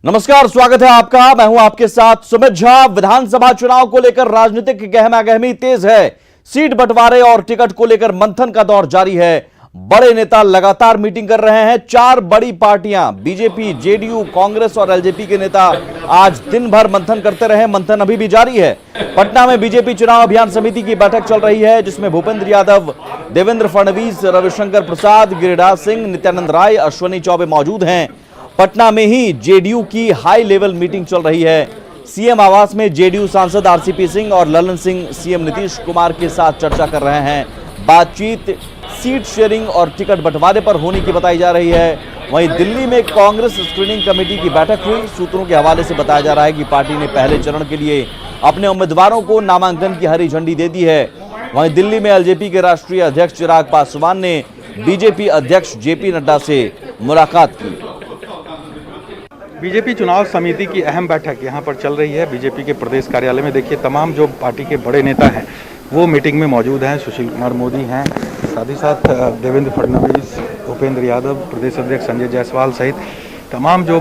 नमस्कार, स्वागत है आपका। मैं हूं आपके साथ सुमित झा। विधानसभा चुनाव को लेकर राजनीतिक गहमागहमी तेज है। सीट बंटवारे और टिकट को लेकर मंथन का दौर जारी है। बड़े नेता लगातार मीटिंग कर रहे हैं। चार बड़ी पार्टियां बीजेपी, जेडीयू, कांग्रेस और एलजेपी के नेता आज दिन भर मंथन करते रहे। मंथन अभी भी जारी है। पटना में बीजेपी चुनाव अभियान समिति की बैठक चल रही है, जिसमें भूपेंद्र यादव, देवेंद्र फडणवीस, रविशंकर प्रसाद, गिरिराज सिंह, नित्यानंद राय, अश्विनी चौबे मौजूद हैं। पटना में ही जेडीयू की हाई लेवल मीटिंग चल रही है। सीएम आवास में जेडीयू सांसद आरसीपी सिंह और ललन सिंह सीएम नीतीश कुमार के साथ चर्चा कर रहे हैं। बातचीत सीट शेयरिंग और टिकट बंटवारे पर होने की बताई जा रही है। वहीं दिल्ली में कांग्रेस स्क्रीनिंग कमेटी की बैठक हुई। सूत्रों के हवाले से बताया जा रहा है कि पार्टी ने पहले चरण के लिए अपने उम्मीदवारों को नामांकन की हरी झंडी दे दी है। वहीं दिल्ली में एलजेपी के राष्ट्रीय अध्यक्ष चिराग पासवान ने बीजेपी अध्यक्ष जेपी नड्डा से मुलाकात की। बीजेपी चुनाव समिति की अहम बैठक यहाँ पर चल रही है। बीजेपी के प्रदेश कार्यालय में देखिए, तमाम जो पार्टी के बड़े नेता हैं वो मीटिंग में मौजूद हैं। सुशील कुमार मोदी हैं, साथ ही साथ देवेंद्र फडणवीस, भूपेंद्र यादव, प्रदेश अध्यक्ष संजय जायसवाल सहित तमाम जो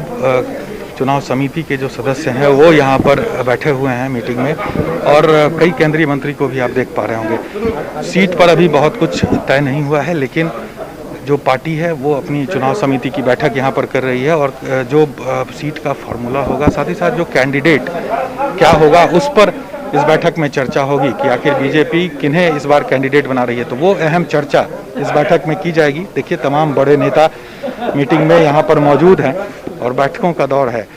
चुनाव समिति के जो सदस्य हैं वो यहाँ पर बैठे हुए हैं मीटिंग में। और कई केंद्रीय मंत्री को भी आप देख पा रहे होंगे। सीट पर अभी बहुत कुछ तय नहीं हुआ है, लेकिन जो पार्टी है वो अपनी चुनाव समिति की बैठक यहाँ पर कर रही है। और जो सीट का फॉर्मूला होगा, साथ ही साथ जो कैंडिडेट क्या होगा, उस पर इस बैठक में चर्चा होगी कि आखिर बीजेपी किन्हें इस बार कैंडिडेट बना रही है। तो वो अहम चर्चा इस बैठक में की जाएगी। देखिए, तमाम बड़े नेता मीटिंग में यहाँ पर मौजूद हैं और बैठकों का दौर है।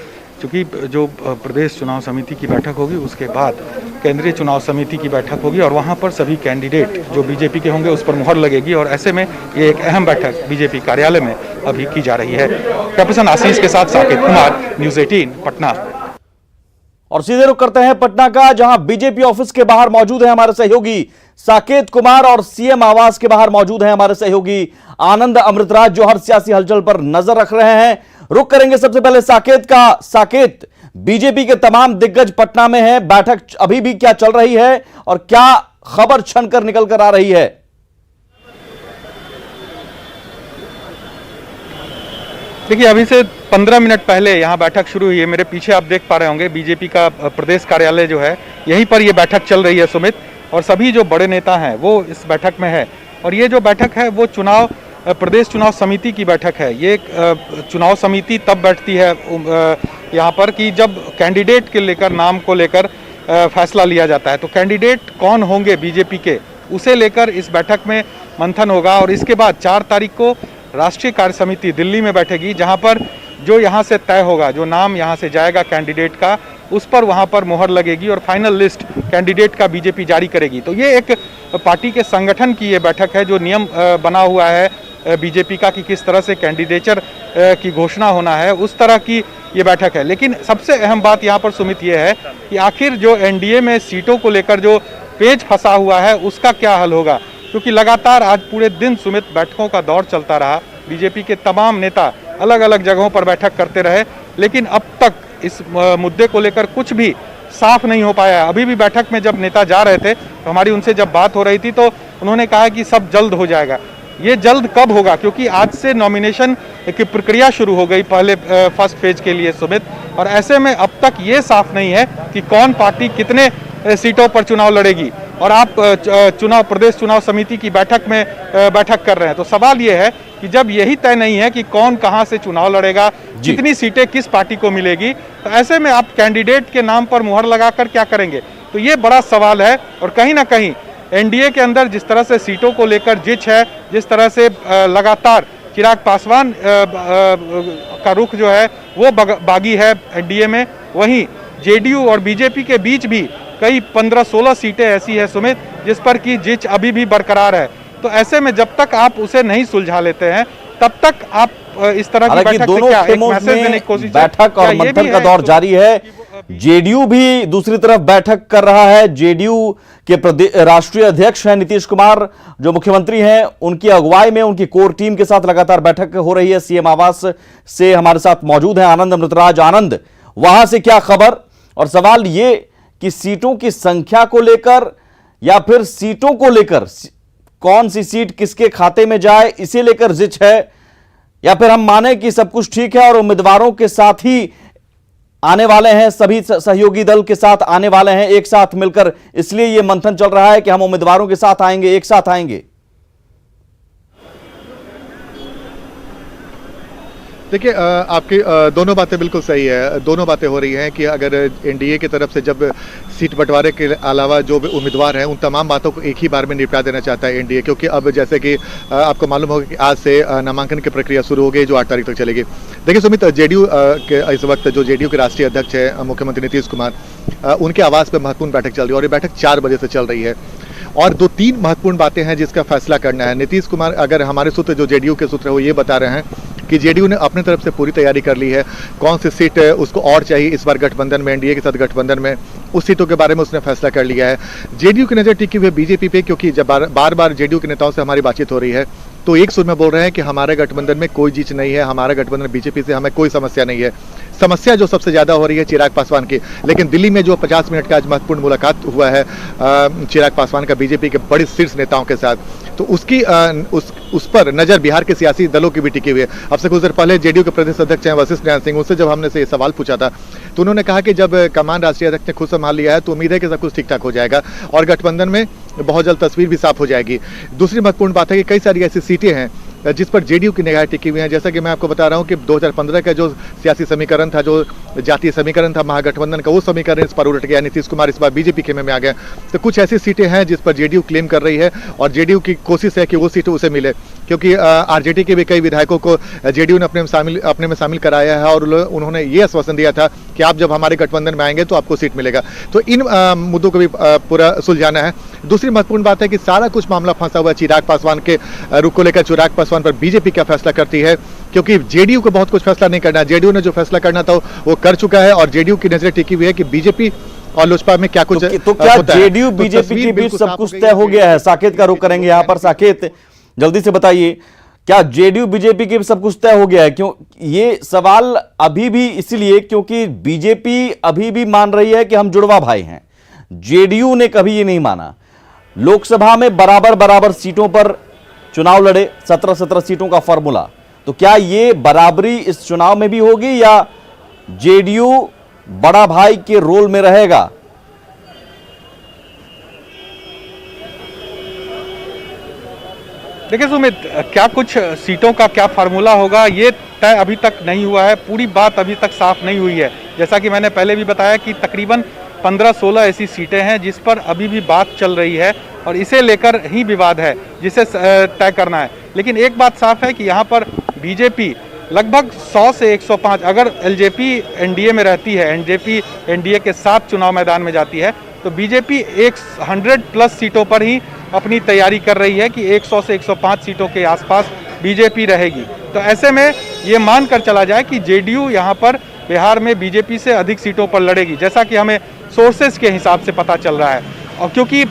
क्योंकि जो प्रदेश चुनाव समिति की बैठक होगी, उसके बाद केंद्रीय चुनाव समिति की बैठक होगी और वहां पर सभी कैंडिडेट जो बीजेपी के होंगे उस पर मुहर लगेगी। और ऐसे में ये एक अहम बैठक बीजेपी कार्यालय में अभी की जा रही है। कैप्टन आशीष के साथ साकेत कुमार, न्यूज़ 18 पटना। और सीधे रुख करते हैं पटना का, जहां बीजेपी ऑफिस के बाहर मौजूद है हमारे सहयोगी साकेत कुमार और सीएम आवास के बाहर मौजूद हैं हमारे सहयोगी आनंद अमृतराज, जो हर सियासी हलचल पर नजर रख रहे हैं। रुक करेंगे सबसे पहले साकेत का। साकेत, बीजेपी के तमाम दिग्गज पटना में हैं। बैठक अभी भी क्या चल रही है और क्या खबर छन कर निकल कर आ रही है? देखिए, अभी से 15 मिनट पहले यहाँ बैठक शुरू हुई है। मेरे पीछे आप देख पा रहे होंगे बीजेपी का प्रदेश कार्यालय जो है, यहीं पर ये बैठक चल रही है सुमित। और सभी जो बड़े नेता हैं वो इस बैठक में है। और ये जो बैठक है वो प्रदेश चुनाव समिति की बैठक है। ये चुनाव समिति तब बैठती है यहाँ पर कि जब कैंडिडेट के लेकर, नाम को लेकर फैसला लिया जाता है। तो कैंडिडेट कौन होंगे बीजेपी के, उसे लेकर इस बैठक में मंथन होगा। और इसके बाद 4 तारीख को राष्ट्रीय कार्य समिति दिल्ली में बैठेगी, जहाँ पर जो यहाँ से तय होगा, जो नाम यहाँ से जाएगा कैंडिडेट का, उस पर वहाँ पर मुहर लगेगी और फाइनल लिस्ट कैंडिडेट का बीजेपी जारी करेगी। तो ये एक पार्टी के संगठन की ये बैठक है, जो नियम बना हुआ है बीजेपी का कि किस तरह से कैंडिडेचर की घोषणा होना है, उस तरह की ये बैठक है। लेकिन सबसे अहम बात यहाँ पर सुमित ये है कि आखिर जो एनडीए में सीटों को लेकर जो पेच फंसा हुआ है, उसका क्या हल होगा। क्योंकि लगातार आज पूरे दिन सुमित बैठकों का दौर चलता रहा। बीजेपी के तमाम नेता अलग अलग जगहों पर बैठक करते रहे, लेकिन अब तक इस मुद्दे को लेकर कुछ भी साफ नहीं हो पाया। अभी भी बैठक में जब नेता जा रहे थे तो हमारी उनसे जब बात हो रही थी तो उन्होंने कहा कि सब जल्द हो जाएगा। ये जल्द कब होगा, क्योंकि आज से नॉमिनेशन की प्रक्रिया शुरू हो गई पहले फर्स्ट फेज के लिए सुमित। और ऐसे में अब तक ये साफ नहीं है कि कौन पार्टी कितने सीटों पर चुनाव लड़ेगी। और आप प्रदेश चुनाव समिति की बैठक में बैठक कर रहे हैं, तो सवाल ये है कि जब यही तय नहीं है कि कौन कहां से चुनाव लड़ेगा, कितनी सीटें किस पार्टी को मिलेगी, तो ऐसे में आप कैंडिडेट के नाम पर मुहर लगाकर क्या करेंगे। तो ये बड़ा सवाल है। और कहीं ना कहीं एनडीए के अंदर जिस तरह से सीटों को लेकर जिच है, जिस तरह से लगातार चिराग पासवान का रुख जो है वो बागी है एनडीए में, वहीं जेडीयू और बीजेपी के बीच भी कई 15-16 सीटें ऐसी है सुमित, जिस पर की जिच अभी भी बरकरार है। तो ऐसे में जब तक आप उसे नहीं सुलझा लेते हैं, तब तक आप इस तरह की बैठक से क्या एक मैसेज देने की कोशिश, बैठक और मंथन का दौर जारी है। जेडीयू भी दूसरी तरफ बैठक कर रहा है। जेडीयू के राष्ट्रीय अध्यक्ष हैं नीतीश कुमार, जो मुख्यमंत्री हैं, उनकी अगुवाई में उनकी कोर टीम के साथ लगातार बैठक हो रही है। सीएम आवास से हमारे साथ मौजूद हैं आनंद अमृतराज। आनंद, वहां से क्या खबर? और सवाल ये कि सीटों की संख्या को लेकर या फिर सीटों को लेकर, कौन सी सीट किसके खाते में जाए, इसे लेकर जिच है, या फिर हम माने कि सब कुछ ठीक है और उम्मीदवारों के साथ ही आने वाले हैं, सभी सहयोगी दल के साथ आने वाले हैं एक साथ मिलकर, इसलिए यह मंथन चल रहा है कि हम उम्मीदवारों के साथ आएंगे, एक साथ आएंगे। देखिए, आपकी दोनों बातें बिल्कुल सही है। दोनों बातें हो रही हैं कि अगर एनडीए की तरफ से जब सीट बंटवारे के अलावा जो भी उम्मीदवार हैं उन तमाम बातों को एक ही बार में निपटा देना चाहता है एनडीए, क्योंकि अब जैसे कि आपको मालूम होगा कि आज से नामांकन की प्रक्रिया शुरू हो गई जो 8 तारीख तक चलेगी। देखिए सुमित, जेडीयू के इस वक्त जो जेडीयू के राष्ट्रीय अध्यक्ष है मुख्यमंत्री नीतीश कुमार, उनके आवास पर महत्वपूर्ण बैठक चल रही है और ये बैठक 4 बजे से चल रही है और 2-3 महत्वपूर्ण बातें हैं जिसका फैसला करना है। नीतीश कुमार, अगर हमारे सूत्र जो जेडीयू के सूत्र है वो ये बता रहे हैं कि जेडीयू ने अपनी तरफ से पूरी तैयारी कर ली है, कौन सी सीट उसको और चाहिए इस बार गठबंधन में, एनडीए के साथ गठबंधन में, उस सीटों के बारे में उसने फैसला कर लिया है। जेडीयू की नज़र टिकी हुई है बीजेपी पे, क्योंकि जब बार बार जेडीयू के नेताओं से हमारी बातचीत हो रही है तो एक सुर में बोल रहे हैं कि हमारे गठबंधन में कोई जीत नहीं है, हमारा गठबंधन बीजेपी से हमें कोई समस्या नहीं है। समस्या जो सबसे ज़्यादा हो रही है चिराग पासवान की। लेकिन दिल्ली में जो 50 मिनट का आज महत्वपूर्ण मुलाकात हुआ है चिराग पासवान का बीजेपी के बड़े शीर्ष नेताओं के साथ, तो उसकी उस पर नज़र बिहार के सियासी दलों की भी टिकी हुई है। अब से कुछ देर पहले जेडीयू के प्रदेश अध्यक्ष हैं वशिष्ठ नारायण सिंह, उनसे जब हमने से ये सवाल पूछा था तो उन्होंने कहा कि जब कमान राष्ट्रीय अध्यक्ष ने खुद संभाल लिया है तो उम्मीद है कि सब कुछ ठीक ठाक हो जाएगा और गठबंधन में बहुत जल्द तस्वीर भी साफ हो जाएगी। दूसरी महत्वपूर्ण बात है कि कई सारी ऐसी सीटें हैं जिस पर जेडीयू की निगाहें टिकी हुई हैं। जैसा कि मैं आपको बता रहा हूं कि 2015 का जो सियासी समीकरण था, जो जातीय समीकरण था महागठबंधन का, वो समीकरण इस पर उलट गया। नीतीश कुमार इस बार बीजेपी खेमे में आ गए। तो कुछ ऐसी सीटें हैं जिस पर जेडीयू क्लेम कर रही है और जेडीयू की कोशिश है कि वो सीटें उसे मिले, क्योंकि आरजेडी के भी कई विधायकों को जेडीयू ने अपने में शामिल कराया है और उन्होंने ये आश्वासन दिया था कि आप जब हमारे गठबंधन में आएंगे तो आपको सीट मिलेगा। तो इन मुद्दों को भी पूरा सुलझाना है। दूसरी महत्वपूर्ण बात है कि सारा कुछ मामला फंसा हुआ है चिराग पासवान के रुख को लेकर। चिराग पासवान पर बीजेपी क्या फैसला करती है, क्योंकि जेडीयू को बहुत कुछ फैसला नहीं करना है। जेडीयू ने जो फैसला करना था वो कर चुका है और जेडीयू की नजरें टिकी हुई है कि बीजेपी और लोजपा में क्या कुछ तो क्या जेडीयू बीजेपी के बीच सब कुछ तय हो गया है? साकेत का रुख करेंगे यहाँ पर। साकेत, जल्दी से बताइए, क्या जेडीयू बीजेपी के सब कुछ तय हो गया है? क्यों ये सवाल अभी भी इसलिए क्योंकि बीजेपी अभी भी मान रही है कि हम जुड़वा भाई हैं, जेडीयू ने कभी ये नहीं माना। लोकसभा में बराबर सीटों पर चुनाव लड़े, 17 सीटों का फॉर्मूला, तो क्या ये बराबरी इस चुनाव में भी होगी या जेडीयू बड़ा भाई के रोल में रहेगा? देखिए सुमित, क्या कुछ सीटों का क्या फार्मूला होगा ये तय अभी तक नहीं हुआ है। पूरी बात अभी तक साफ नहीं हुई है। जैसा कि मैंने पहले भी बताया कि तकरीबन 15-16 ऐसी सीटें हैं जिस पर अभी भी बात चल रही है और इसे लेकर ही विवाद है जिसे तय करना है। लेकिन एक बात साफ है कि यहाँ पर बीजेपी लगभग 100 से 105, अगर एलजेपी एनडीए में रहती है, एलजेपी एनडीए के साथ चुनाव मैदान में जाती है, तो बीजेपी 100+ सीटों पर ही अपनी तैयारी कर रही है कि 100 से 105 सीटों के आसपास बीजेपी रहेगी। तो ऐसे में ये मान कर चला जाए कि जेडीयू यहाँ पर बिहार में बीजेपी से अधिक सीटों पर लड़ेगी, जैसा कि हमें सोर्सेज के हिसाब से पता चल रहा है। और क्योंकि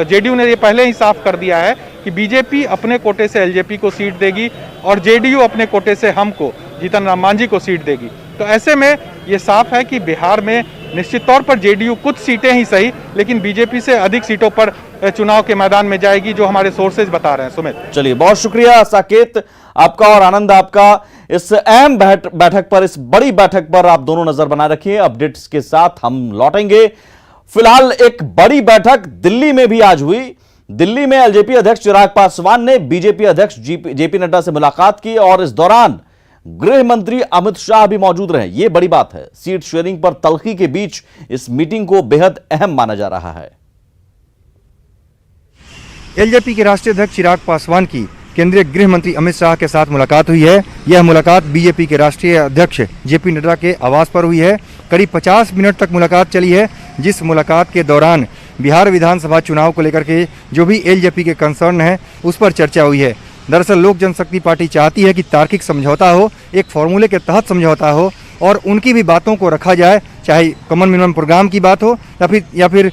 जेडीयू ने ये पहले ही साफ कर दिया है कि बीजेपी अपने कोटे से एलजेपी को सीट देगी और जेडीयू अपने कोटे से हमको, जीतन राम मांझी को सीट देगी। तो ऐसे में ये साफ है कि बिहार में निश्चित तौर पर जेडीयू कुछ सीटें ही सही लेकिन बीजेपी से अधिक सीटों पर चुनाव के मैदान में जाएगी, जो हमारे सोर्सेज बता रहे हैं। सुमित, चलिए, बहुत शुक्रिया साकेत आपका और आनंद आपका। इस अहम बैठक पर, इस बड़ी बैठक पर आप दोनों नजर बनाए रखिए। अपडेट्स के साथ हम लौटेंगे। फिलहाल एक बड़ी बैठक दिल्ली में भी आज हुई। दिल्ली में एलजेपी अध्यक्ष चिराग पासवान ने बीजेपी अध्यक्ष जेपी नड्डा से मुलाकात की और इस दौरान गृह मंत्री अमित शाह भी मौजूद रहे। यह बड़ी बात है। सीट शेयरिंग पर तल्खी के बीच इस मीटिंग को बेहद अहम माना जा रहा है। एलजेपी के राष्ट्रीय अध्यक्ष चिराग पासवान की केंद्रीय गृह मंत्री अमित शाह के साथ मुलाकात हुई है। यह मुलाकात बीजेपी के राष्ट्रीय अध्यक्ष जेपी नड्डा के आवास पर हुई है। करीब 50 मिनट तक मुलाकात चली है, जिस मुलाकात के दौरान बिहार विधानसभा चुनाव को लेकर के जो भी एलजेपी के कंसर्न है उस पर चर्चा हुई है। दरअसल लोक जनशक्ति पार्टी चाहती है कि तार्किक समझौता हो, एक फॉर्मूले के तहत समझौता हो और उनकी भी बातों को रखा जाए, चाहे कॉमन मिनिमम प्रोग्राम की बात हो या फिर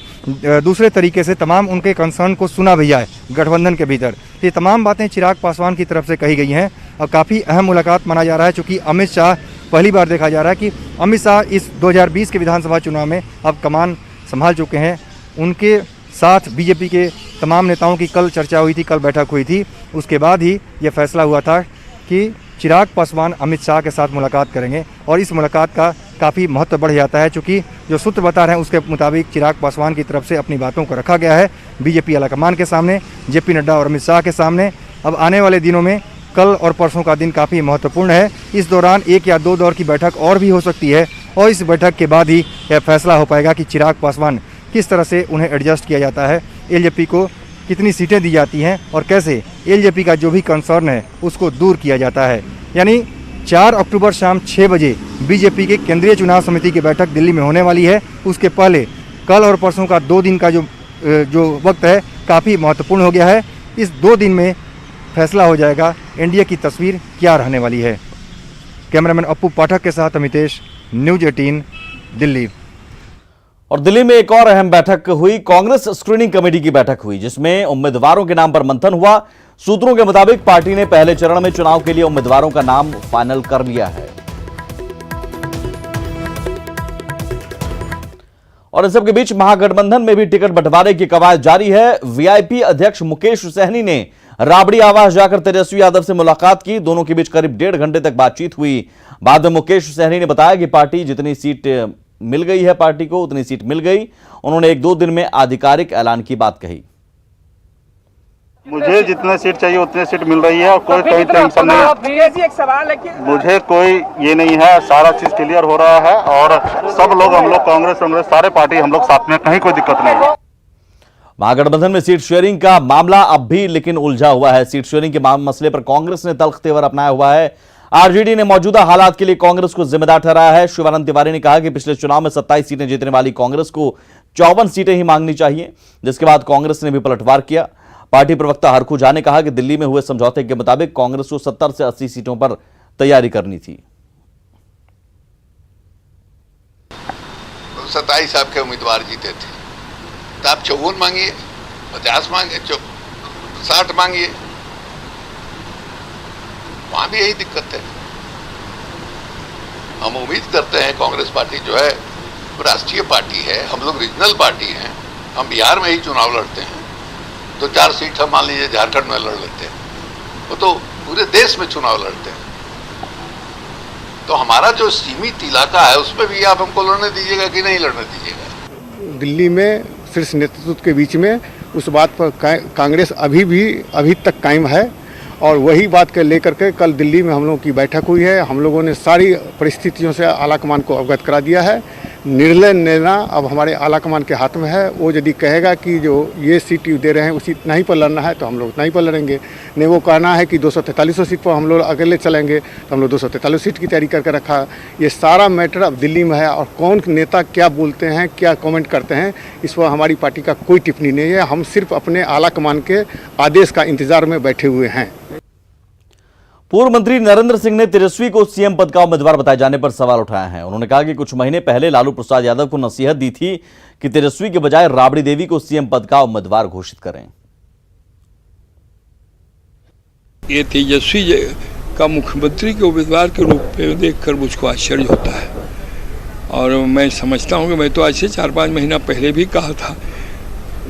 दूसरे तरीके से तमाम उनके कंसर्न को सुना भी जाए गठबंधन के भीतर। ये तमाम बातें चिराग पासवान की तरफ से कही गई हैं और काफ़ी अहम मुलाकात माना जा रहा है, चूँकि अमित शाह पहली बार देखा जा रहा है कि अमित शाह इस 2020 के विधानसभा चुनाव में अब कमान संभाल चुके हैं। उनके साथ बीजेपी के तमाम नेताओं की कल चर्चा हुई थी, कल बैठक हुई थी। उसके बाद ही यह फैसला हुआ था कि चिराग पासवान अमित शाह के साथ मुलाकात करेंगे और इस मुलाकात का काफ़ी महत्व बढ़ जाता है, चूँकि जो सूत्र बता रहे हैं उसके मुताबिक चिराग पासवान की तरफ से अपनी बातों को रखा गया है बीजेपी आलाकमान के सामने, जेपी नड्डा और अमित शाह के सामने। अब आने वाले दिनों में कल और परसों का दिन काफ़ी महत्वपूर्ण है। इस दौरान 1 या 2 दौर की बैठक और भी हो सकती है और इस बैठक के बाद ही यह फैसला हो पाएगा कि चिराग पासवान किस तरह से उन्हें एडजस्ट किया जाता है, एलजेपी को कितनी सीटें दी जाती हैं और कैसे एलजेपी का जो भी कंसर्न है उसको दूर किया जाता है। यानी 4 अक्टूबर शाम 6 बजे बीजेपी के केंद्रीय चुनाव समिति की बैठक दिल्ली में होने वाली है। उसके पहले कल और परसों का 2 दिन का जो वक्त है काफ़ी महत्वपूर्ण हो गया है। इस 2 दिन में फैसला हो जाएगा एनडीए की तस्वीर क्या रहने वाली है। कैमरामैन अप्पू पाठक के साथ अमितेश, न्यूज़ 18 दिल्ली। और दिल्ली में एक और अहम बैठक हुई, कांग्रेस स्क्रीनिंग कमेटी की बैठक हुई, जिसमें उम्मीदवारों के नाम पर मंथन हुआ। सूत्रों के मुताबिक पार्टी ने पहले चरण में चुनाव के लिए उम्मीदवारों का नाम फाइनल कर लिया है। और इस सबके बीच महागठबंधन में भी टिकट बंटवारे की कवायद जारी है। वीआईपी अध्यक्ष मुकेश सहनी ने राबड़ी आवास जाकर तेजस्वी यादव से मुलाकात की। दोनों के बीच करीब 1.5 घंटे तक बातचीत हुई। बाद में मुकेश सहनी ने बताया कि पार्टी जितनी सीट मिल गई है, पार्टी को उतनी सीट मिल गई। उन्होंने 1-2 दिन में आधिकारिक ऐलान की बात कही। मुझे जितने सीट चाहिए उतने सीट मिल रही है और कोई टेंशन नहीं है। एक सवाल है कि मुझे कोई ये नहीं है, सारा चीज क्लियर हो रहा है और सब लोग, हम लोग कांग्रेस सारे पार्टी हम लोग साथ में, कहीं कोई दिक्कत नहीं है। महागठबंधन में सीट शेयरिंग का मामला अब भी लेकिन उलझा हुआ है। सीट शेयरिंग के मसले पर कांग्रेस ने तल्ख तेवर अपनाया हुआ है। आरजेडी ने मौजूदा हालात के लिए कांग्रेस को जिम्मेदार ठहराया है। शिवानंद तिवारी ने कहा कि पिछले चुनाव में 27 सीटें जीतने वाली कांग्रेस को 54 सीटें ही मांगनी चाहिए, जिसके बाद कांग्रेस ने भी पलटवार किया। पार्टी प्रवक्ता हरखू झा ने कहा कि दिल्ली में हुए समझौते के मुताबिक कांग्रेस को 70 से 80 सीटों पर तैयारी करनी थी। 27 आपके उम्मीदवार जीते थे, तो आप 54 मांगिए, 50 मांगिए, 60 मांगिए, वहां भी यही दिक्कत है। हम उम्मीद करते हैं कांग्रेस पार्टी जो है राष्ट्रीय पार्टी है, हम लोग रीजनल पार्टी हैं, हम बिहार में ही चुनाव लड़ते हैं, तो 4 सीट हम मान लीजिए झारखंड में लड़ लेते हैं, वो तो पूरे देश में चुनाव लड़ते हैं। तो हमारा जो सीमित इलाका है उसमें भी आप हमको लड़ने दीजिएगा कि नहीं लड़ने दीजिएगा। दिल्ली में शीर्ष नेतृत्व के बीच में उस बात पर कांग्रेस अभी तक कायम है और वही बात के लेकर के कल दिल्ली में हम लोगों की बैठक हुई है। हम लोगों ने सारी परिस्थितियों से आलाकमान को अवगत करा दिया है। निर्णय लेना अब हमारे आलाकमान के हाथ में है। वो यदि कहेगा कि जो ये सीट दे रहे हैं उसी इतना ही पर लड़ना है तो हम लोग उतना ही पर लड़ेंगे। नहीं वो कहना है कि 243 सीट पर हम लोग अकेले चलेंगे तो हम लोग 243 सीट की तैयारी करके रखा। ये सारा मैटर अब दिल्ली में है और कौन नेता क्या बोलते हैं, क्या कमेंट करते हैं, इस पर हमारी पार्टी का कोई टिप्पणी नहीं है। हम सिर्फ अपने आलाकमान के आदेश का इंतजार में बैठे हुए हैं। पूर्व मंत्री नरेंद्र सिंह ने तेजस्वी को सीएम पद का उम्मीदवार बताए जाने पर सवाल उठाया है। उन्होंने कहा कि कुछ महीने पहले लालू प्रसाद यादव को नसीहत दी थी कि तेजस्वी के बजाय राबड़ी देवी को सीएम पद का उम्मीदवार घोषित करें। ये तेजस्वी का मुख्यमंत्री के उम्मीदवार के रूप में देखकर मुझको आश्चर्य होता है और मैं समझता हूं कि मैं तो आज से 4-5 महीना पहले भी कहा था,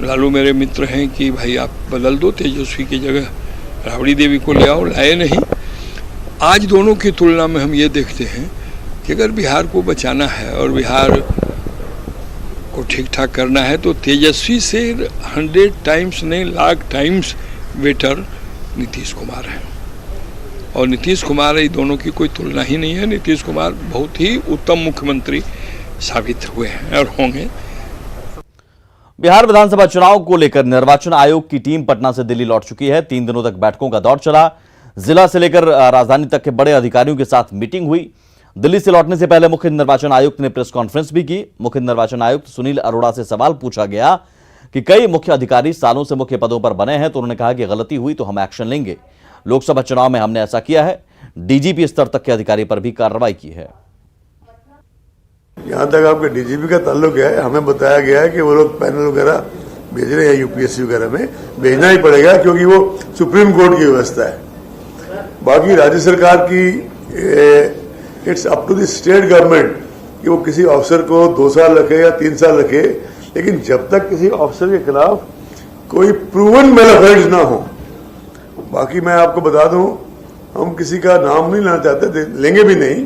लालू मेरे मित्र हैं, कि भाई आप बदल दो, तेजस्वी की जगह राबड़ी देवी को ले आओ। लाए नहीं। आज दोनों की तुलना में हम ये देखते हैं कि अगर बिहार को बचाना है और बिहार को ठीक ठाक करना है तो तेजस्वी से 100 टाइम्स नहीं, लाख टाइम्स बेटर नीतीश कुमार है। और नीतीश कुमार, ये दोनों की कोई तुलना ही नहीं है। नीतीश कुमार बहुत ही उत्तम मुख्यमंत्री साबित हुए हैं और होंगे। बिहार विधानसभा चुनाव को लेकर निर्वाचन आयोग की टीम पटना से दिल्ली लौट चुकी है। 3 दिनों तक बैठकों का दौर चला। जिला से लेकर राजधानी तक के बड़े अधिकारियों के साथ मीटिंग हुई। दिल्ली से लौटने से पहले मुख्य निर्वाचन आयुक्त ने प्रेस कॉन्फ्रेंस भी की। मुख्य निर्वाचन आयुक्त सुनील अरोड़ा से सवाल पूछा गया कि कई मुख्य अधिकारी सालों से मुख्य पदों पर बने हैं, तो उन्होंने कहा कि गलती हुई तो हम एक्शन लेंगे। लोकसभा चुनाव में हमने ऐसा किया है। डीजीपी स्तर तक के अधिकारी पर भी कार्रवाई की है। यहाँ तक आपके डीजीपी का ताल्लुक है, हमें बताया गया है कि वो लोग पैनल वगैरह भेज रहे हैं, यूपीएससी वगैरह में भेजना ही पड़ेगा क्योंकि वो सुप्रीम कोर्ट की व्यवस्था है। बाकी राज्य सरकार की it's up to the state government कि वो किसी अफसर को 2 साल रखे या 3 साल रखे, लेकिन जब तक किसी अफसर के खिलाफ कोई प्रूवन मेल ऑफेंस ना हो। बाकी मैं आपको बता दूं हम किसी का नाम नहीं लेना चाहते, लेंगे भी नहीं।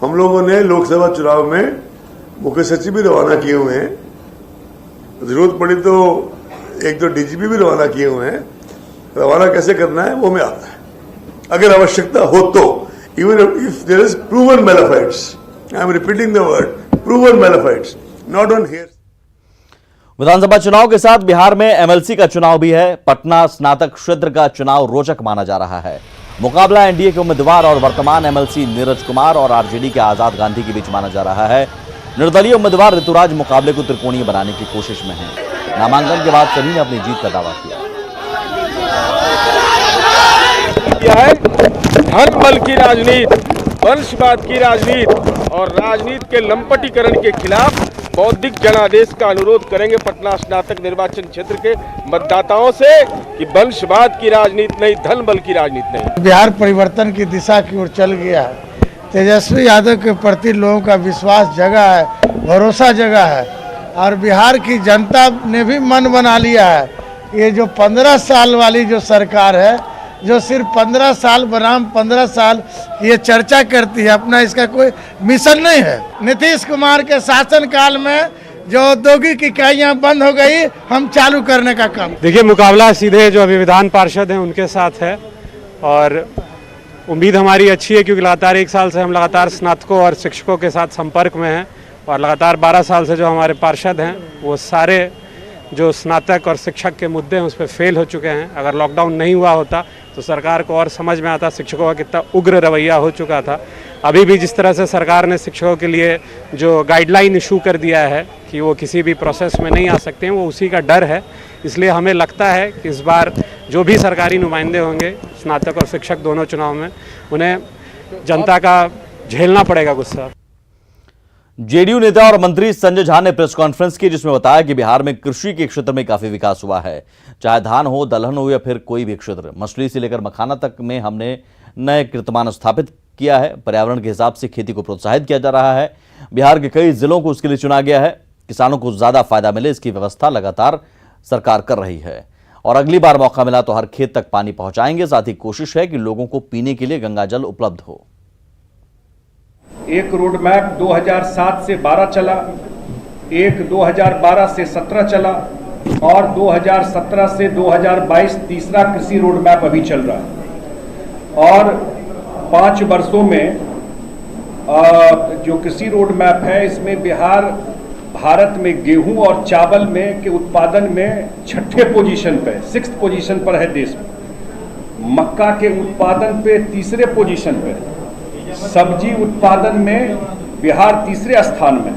हम लोगों ने लोकसभा चुनाव में मुख्य सचिव भी रवाना किए हुए हैं, जरूरत पड़ी तो एक दो डीजीपी भी रवाना किए हुए हैं। रवाना कैसे करना है वो हमें आता है, अगर आवश्यकता हो तो। Even if there is proven malafides, I am repeating the word, proven malafides, not on here. विधानसभा चुनाव के साथ बिहार में एमएलसी का चुनाव भी है। पटना स्नातक क्षेत्र का चुनाव रोचक माना जा रहा है। मुकाबला एनडीए के उम्मीदवार और वर्तमान एमएलसी नीरज कुमार और आरजेडी के आजाद गांधी के बीच माना जा रहा है। निर्दलीय उम्मीदवार ऋतुराज मुकाबले को त्रिकोणीय बनाने की कोशिश में हैं। नामांकन के बाद सभी ने अपनी जीत का दावा किया है। धन बल की राजनीति, वंशवाद की राजनीति और राजनीति के लंपटीकरण के खिलाफ बौद्धिक जनादेश का अनुरोध करेंगे पटना स्नातक निर्वाचन क्षेत्र के मतदाताओं से कि वंशवाद की राजनीति नहीं, धन बल की राजनीति नहीं। बिहार परिवर्तन की दिशा की ओर चल गया है। तेजस्वी यादव के प्रति लोगों का विश्वास जगा है, भरोसा जगा है और बिहार की जनता ने भी मन बना लिया है। ये जो 15 साल वाली जो सरकार है, जो सिर्फ 15 साल बनाम 15 साल ये चर्चा करती है, अपना इसका कोई मिशन नहीं है। नीतीश कुमार के शासनकाल में जो औद्योगिक इकाइयां बंद हो गई, हम चालू करने का काम। देखिए, मुकाबला सीधे जो अभी विधान पार्षद हैं उनके साथ है और उम्मीद हमारी अच्छी है, क्योंकि लगातार 1 साल से हम लगातार स्नातकों और शिक्षकों के साथ संपर्क में हैं और लगातार 12 साल से जो हमारे पार्षद हैं वो सारे जो स्नातक और शिक्षक के मुद्दे हैं उस पर फेल हो चुके हैं। अगर लॉकडाउन नहीं हुआ होता तो सरकार को और समझ में आता शिक्षकों का कितना उग्र रवैया हो चुका था। अभी भी जिस तरह से सरकार ने शिक्षकों के लिए जो गाइडलाइन इशू कर दिया है कि वो किसी भी प्रोसेस में नहीं आ सकते हैं, वो उसी का डर है। इसलिए हमें लगता है कि इस बार जो भी सरकारी नुमाइंदे होंगे स्नातक और शिक्षक दोनों चुनाव में, उन्हें जनता का झेलना पड़ेगा गुस्सा। जेडीयू नेता और मंत्री संजय झा ने प्रेस कॉन्फ्रेंस की, जिसमें बताया कि बिहार में कृषि के क्षेत्र में काफी विकास हुआ है। चाहे धान हो, दलहन हो या फिर कोई भी क्षेत्र, मछली से लेकर मखाना तक में हमने नए कीर्तिमान स्थापित किया है। पर्यावरण के हिसाब से खेती को प्रोत्साहित किया जा रहा है। बिहार के कई जिलों को उसके लिए चुना गया है। किसानों को ज्यादा फायदा मिले, इसकी व्यवस्था लगातार सरकार कर रही है और अगली बार मौका मिला तो हर खेत तक पानी पहुंचाएंगे। साथ ही कोशिश है कि लोगों को पीने के लिए गंगा जल उपलब्ध हो। एक रोड मैप 2007 से 12 चला, एक 2012 से 17 चला और 2017 से 2022 तीसरा कृषि रोड मैप अभी चल रहा है। और 5 वर्षों में जो कृषि रोड मैप है, इसमें बिहार भारत में गेहूं और चावल में के उत्पादन में 6ठे पोजीशन पे, 6th पोजीशन पर है देश में। मक्का के उत्पादन पे 3रे पोजीशन पे, सब्जी उत्पादन में बिहार 3रे स्थान में।